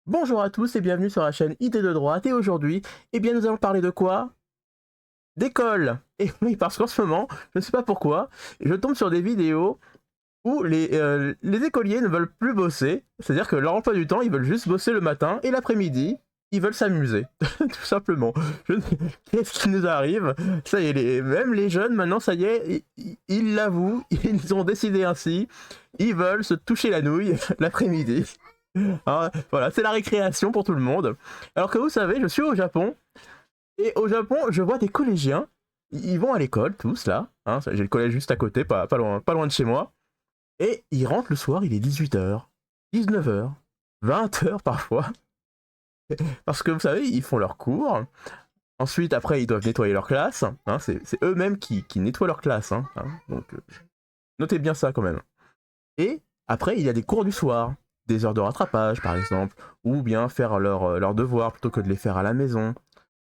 Bonjour à tous et bienvenue sur la chaîne Idées de droite et aujourd'hui, eh bien nous allons parler de quoi? D'école. Et oui, parce qu'en ce moment, je ne sais pas pourquoi, je tombe sur des vidéos où les écoliers ne veulent plus bosser, c'est-à-dire que leur emploi du temps, ils veulent juste bosser le matin et l'après-midi, ils veulent s'amuser, tout simplement. Qu'est-ce qui nous arrive? Ça y est, même les jeunes, maintenant, ça y est, ils l'avouent, ils ont décidé ainsi, ils veulent se toucher la nouille l'après-midi. Alors, voilà, c'est la récréation pour tout le monde. Alors que vous savez, je suis au Japon, et au Japon, je vois des collégiens, ils vont à l'école, tous là, hein, j'ai le collège juste à côté, pas loin de chez moi, et ils rentrent le soir, il est 18h, 19h, 20h parfois, parce que vous savez, ils font leurs cours, ensuite après ils doivent nettoyer leur classe, hein, c'est eux-mêmes qui nettoient leur classe, donc notez bien ça quand même. Et après, il y a des cours du soir, des heures de rattrapage par exemple, ou bien faire leurs devoirs plutôt que de les faire à la maison.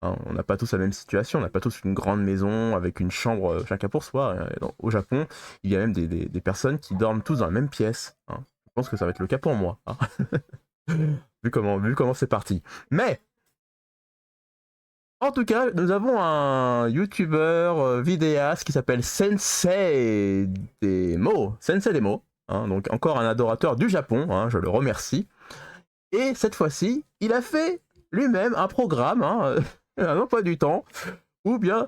Hein, on n'a pas tous la même situation, on n'a pas tous une grande maison avec une chambre chacun pour soi. Au Japon, il y a même des personnes qui dorment tous dans la même pièce. Hein. Je pense que ça va être le cas pour moi, hein. Vu comment c'est parti. Mais, en tout cas, nous avons un youtubeur vidéaste qui s'appelle Sensei Demo. Sensei Demo. Hein, donc encore un adorateur du Japon, hein, je le remercie. Et cette fois-ci, il a fait lui-même un programme, hein, un emploi du temps, où bien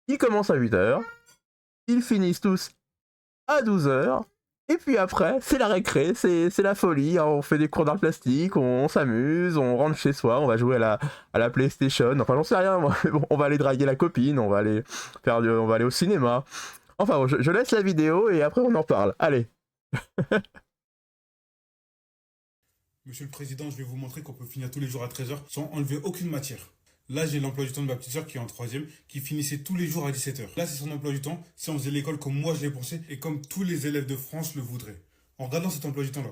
ils commencent à 8h, ils finissent tous à 12h, et puis après, c'est la récré, c'est la folie, hein, on fait des cours d'art plastique, on s'amuse, on rentre chez soi, on va jouer à la PlayStation, enfin j'en sais rien, moi, mais bon, on va aller draguer la copine, on va aller au cinéma. Enfin bon, je laisse la vidéo et après on en parle. Allez. Monsieur le Président, je vais vous montrer qu'on peut finir tous les jours à 13h sans enlever aucune matière. Là, j'ai l'emploi du temps de ma petite soeur qui est en troisième, qui finissait tous les jours à 17h. Là, c'est son emploi du temps si on faisait l'école comme moi je l'ai pensé et comme tous les élèves de France le voudraient. En regardant cet emploi du temps-là,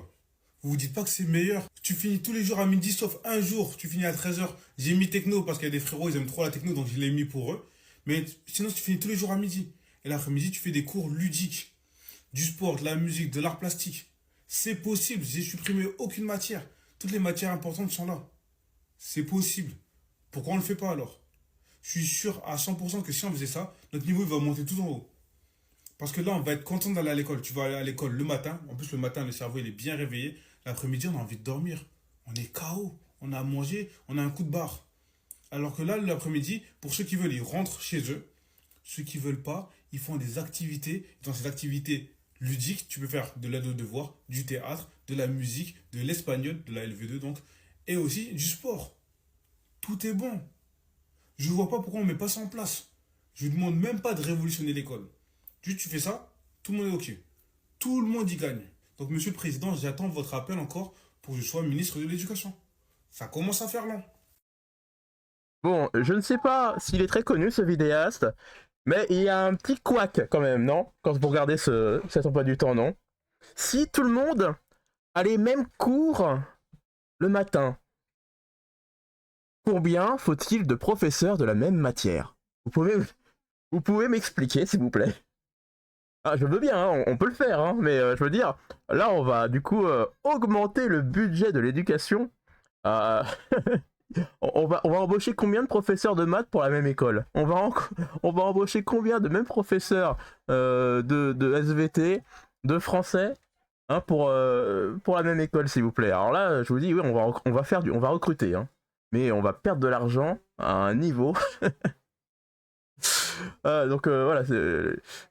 vous vous dites pas que c'est meilleur. Tu finis tous les jours à midi, sauf un jour, tu finis à 13h. J'ai mis techno parce qu'il y a des frérots, ils aiment trop la techno, donc je l'ai mis pour eux. Mais sinon, tu finis tous les jours à midi. Et l'après-midi, tu fais des cours ludiques, du sport, de la musique, de l'art plastique. C'est possible, j'ai supprimé aucune matière. Toutes les matières importantes sont là. C'est possible. Pourquoi on ne le fait pas alors? Je suis sûr à 100% que si on faisait ça, notre niveau il va monter tout en haut. Parce que là, on va être content d'aller à l'école. Tu vas aller à l'école le matin. En plus, le matin, le cerveau il est bien réveillé. L'après-midi, on a envie de dormir. On est KO. On a à manger. On a un coup de barre. Alors que là, l'après-midi, pour ceux qui veulent, ils rentrent chez eux. Ceux qui veulent pas, ils font des activités. Dans ces activités ludiques, tu peux faire de l'aide aux devoirs, du théâtre, de la musique, de l'espagnol, de la LV2 donc, et aussi du sport. Tout est bon. Je ne vois pas pourquoi on ne met pas ça en place. Je ne demande même pas de révolutionner l'école. Juste tu fais ça, tout le monde est OK. Tout le monde y gagne. Donc, Monsieur le Président, j'attends votre appel encore pour que je sois ministre de l'Éducation. Ça commence à faire long. Bon, je ne sais pas s'il est très connu ce vidéaste, mais il y a un petit couac quand même, non? Quand vous regardez cet emploi du temps, non? Si tout le monde a les mêmes cours le matin, combien faut-il de professeurs de la même matière? Vous pouvez m'expliquer, s'il vous plaît? Ah, je veux bien, hein, on peut le faire, hein, mais je veux dire, là, on va du coup augmenter le budget de l'éducation. Euh, on va embaucher combien de professeurs de maths pour la même école? On va embaucher combien de mêmes professeurs de SVT, de français, hein, pour la même école, s'il vous plaît? Alors là, je vous dis, oui, on va recruter, hein, mais on va perdre de l'argent à un niveau. Donc voilà,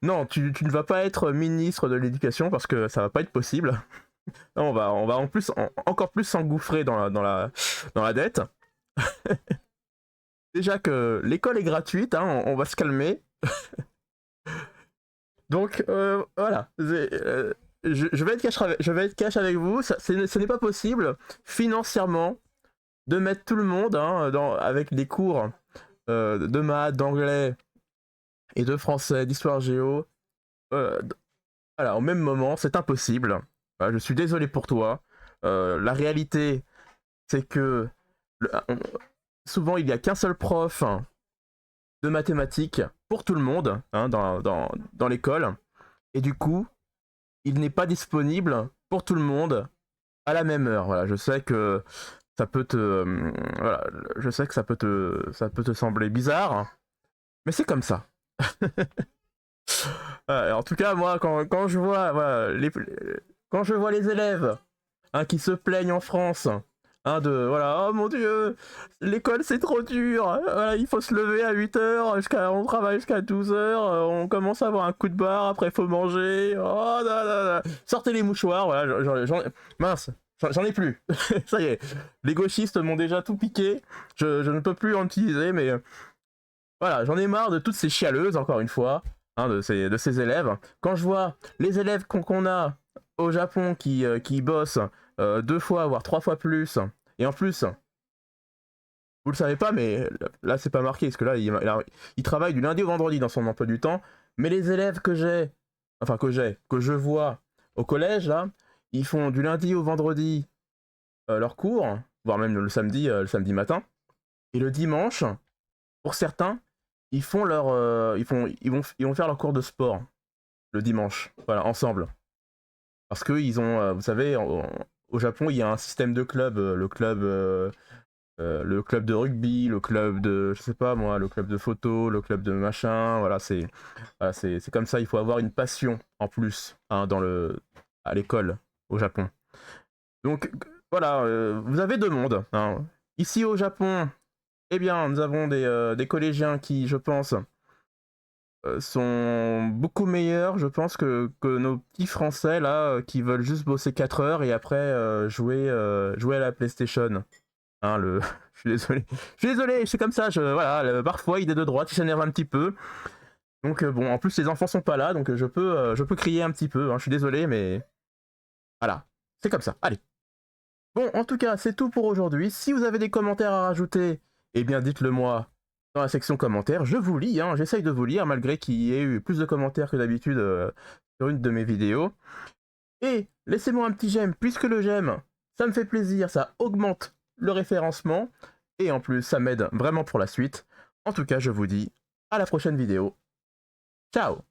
non, tu ne vas pas être ministre de l'éducation parce que ça va pas être possible. Non, on va encore plus s'engouffrer dans la dette. Déjà que l'école est gratuite, hein, on va se calmer. Donc voilà, je vais être cash avec vous. Ce n'est pas possible financièrement de mettre tout le monde, hein, avec des cours de maths, d'anglais et de français, d'histoire géo. euh, voilà, au même moment, c'est impossible. Je suis désolé pour toi. La réalité, c'est que on- souvent il n'y a qu'un seul prof, hein, de mathématiques pour tout le monde, hein, dans l'école. Et du coup, il n'est pas disponible pour tout le monde à la même heure. Voilà, je sais que ça peut te... voilà, je sais que ça peut te sembler bizarre, mais c'est comme ça. En tout cas, moi, quand je vois, voilà, quand je vois les élèves hein, qui se plaignent en France, hein, voilà, oh mon dieu, l'école c'est trop dur, voilà, il faut se lever à 8h, on travaille jusqu'à 12h, on commence à avoir un coup de barre, après il faut manger, oh là là là. Sortez les mouchoirs, voilà, mince, j'en ai plus, ça y est, les gauchistes m'ont déjà tout piqué, je ne peux plus en utiliser, mais voilà, j'en ai marre de toutes ces chialeuses, encore une fois, hein, de ces élèves. Quand je vois les élèves qu'on a au Japon qui bossent 2 fois, voire 3 fois plus, et en plus, vous le savez pas, mais là c'est pas marqué, parce que là il travaille du lundi au vendredi dans son emploi du temps, mais les élèves que je vois au collège, là, ils font du lundi au vendredi leurs cours, voire même le samedi matin, et le dimanche, pour certains, ils font ils vont faire leur cours de sport le dimanche, voilà, ensemble. Parce que ils ont, vous savez, au Japon, il y a un système de clubs, le club de rugby, le club de, je sais pas moi, le club de photo, le club de machin, voilà, c'est comme ça. Il faut avoir une passion en plus hein, à l'école au Japon. Donc voilà, vous avez 2 mondes. Hein. Ici au Japon, eh bien, nous avons des collégiens qui, je pense, sont beaucoup meilleurs, je pense, que nos petits Français, là, qui veulent juste bosser 4 heures et après jouer à la PlayStation. Hein, je suis désolé. Je suis désolé, c'est comme ça, voilà, parfois, il est de droite, il s'énerve un petit peu. Donc bon, en plus, les enfants sont pas là, donc je peux crier un petit peu, hein, je suis désolé, mais voilà, c'est comme ça, allez. Bon, en tout cas, c'est tout pour aujourd'hui. Si vous avez des commentaires à rajouter, eh bien, dites-le moi dans la section commentaires. Je vous lis, hein, j'essaye de vous lire, malgré qu'il y ait eu plus de commentaires que d'habitude sur une de mes vidéos. Et laissez-moi un petit j'aime, puisque le j'aime, ça me fait plaisir, ça augmente le référencement, et en plus, ça m'aide vraiment pour la suite. En tout cas, je vous dis à la prochaine vidéo. Ciao!